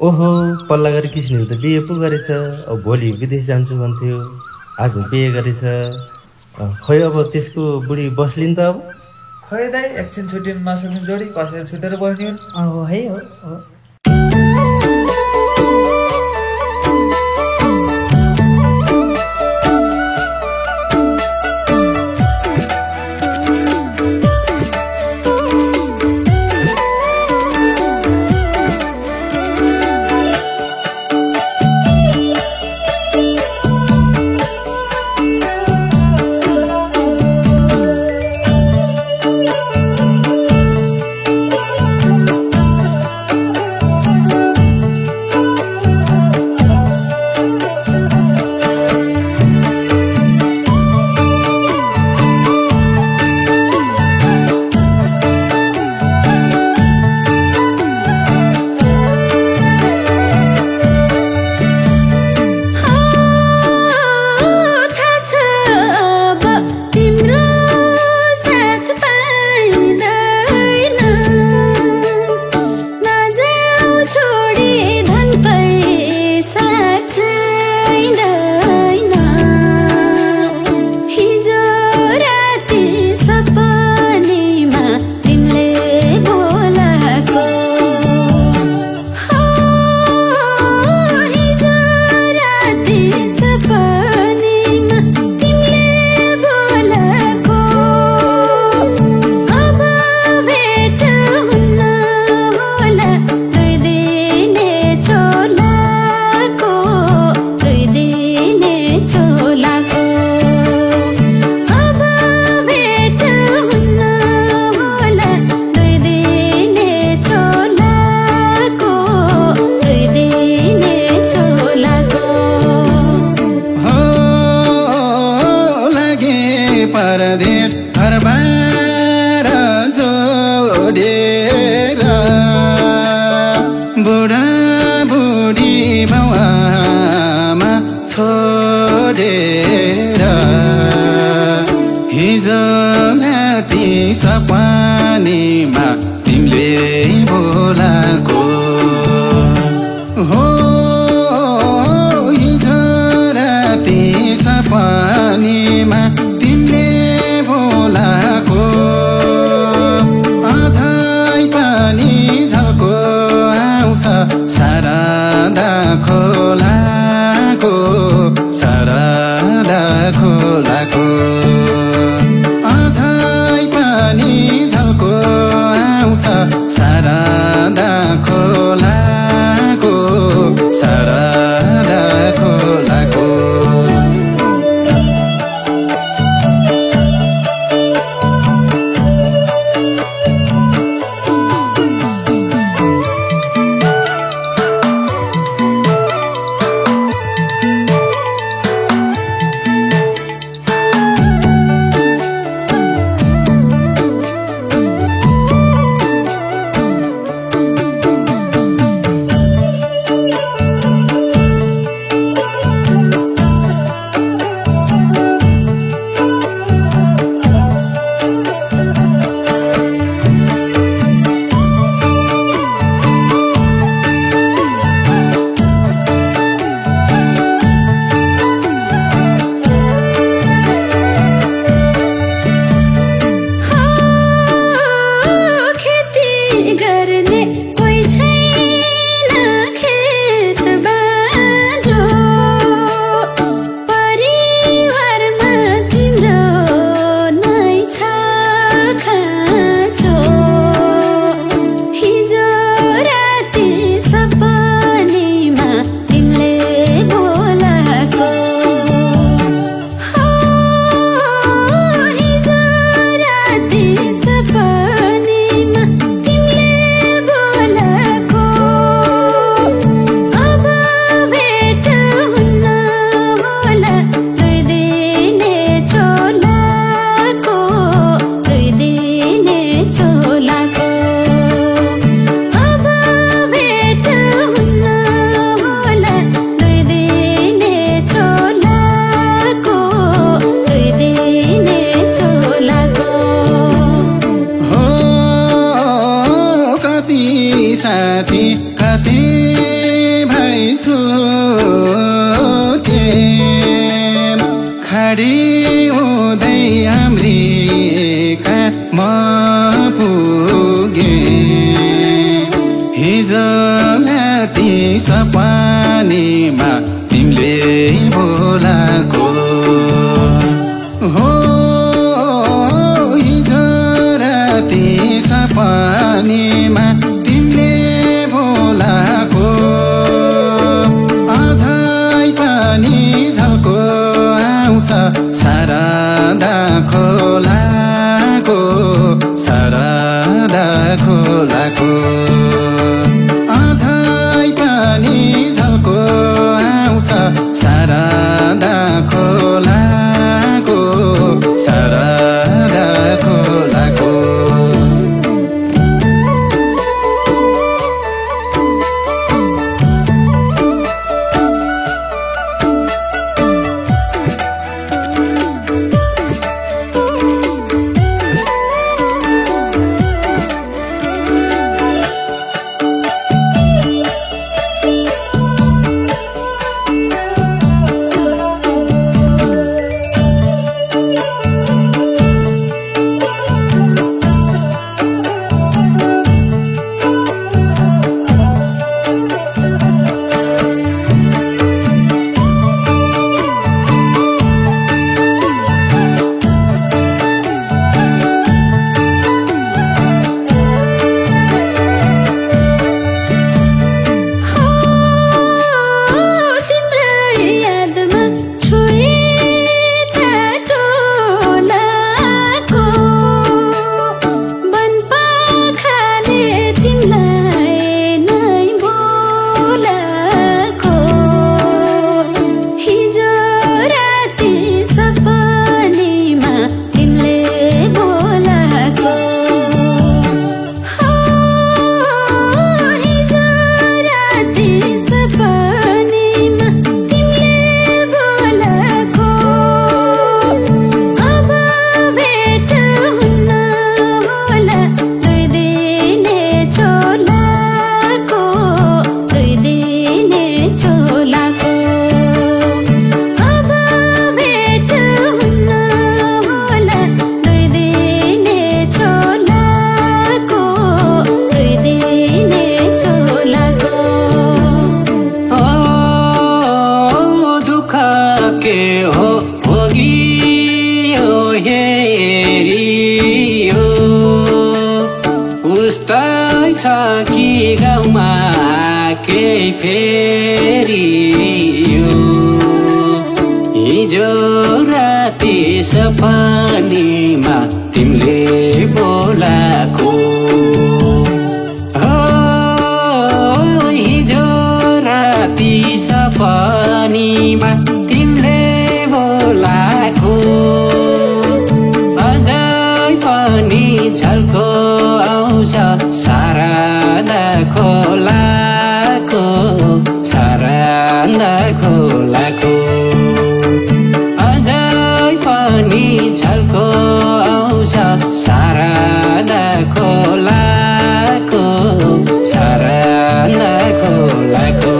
ओहो पल्ला गरी किसिमले त बिहे पो गरेछ। अब भोलि विदेश जान्छु भन्थ्यो, आज बिहे गरेछ। खै अब त्यसको बुढी बस्लिन् त अब। खै दाइ एकछिन छुट्टिनु नसक्ने जोडी कसरी छुटेर बस्ने हुन्। है हो। परदेश घरबार जोडेर बुढा बुढी बाउआमा छोडेर हिजो राति सपनीमा तिमीले बोलाको हो हिजो राति सपनीमा तिमीले बोलाको अझै पनि झल्को आउँछ शारदा खोलाको शारदा खोलाको अझै पनि झल्को आउँछ शारदा खोलाको शारदा खोलाको राती सपनीमा तिमीले बोलाको हो हिजो राती सपनीमा तिमीले बोलाको अझै पनि झल्को आउँछ शारदा खोलाको शारदा खोलाको अझै पनि झल्को आउँछ शारदा खोलाको शारदा खोलाको हिजो राति सपनीमा तिमीले बोलाको हो हिजो राति सपनीमा तिमीले बोलाको अझै पनि झल्को आउँछ शारदा खोलाको शारदा खोलाको अझै पनि झल्को आउँछ शारदा खोलाको शारदा खोलाको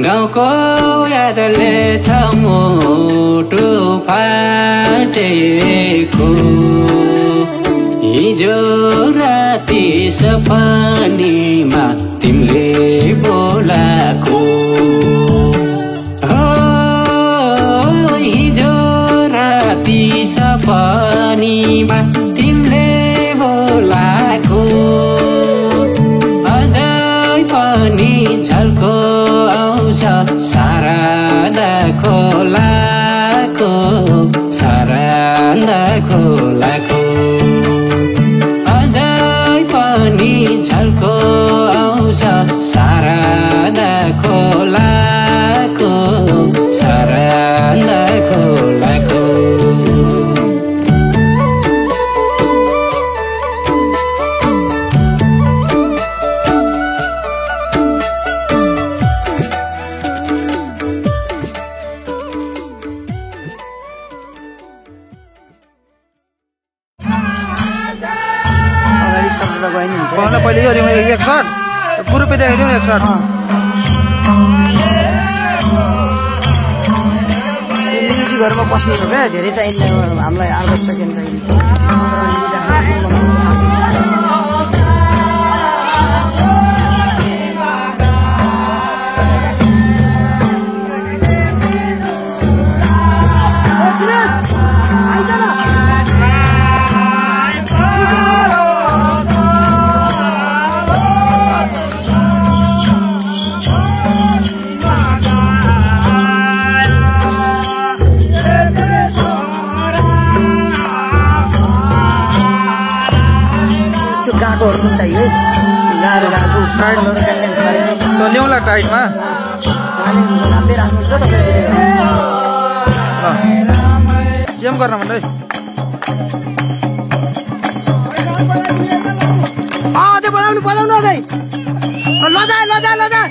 गाउँको यादले छ मुटु फाटेको हिजो राति सपनीमा तिमीले बोलाको हिजो राति सपनीमा तिमीले बोलाको अझै पनि झल्को आउँछ सारादा खोलाको सारादा खोलाको अझै पनि झल्को आउँछ सारादा खोलाको सारादा खोलाको पहिले यो एक सर्ट ग्रुपै देखाइदिउँ न एक सर्ट घरमा बस्ने हो क्या धेरै चाहिने हामीलाई 8 सेकेन्ड चाहिने चाहिए ल्याउला टाइटमा सेम गर्न भन्दै बजाउनु बजाउनु लजा लजा लजा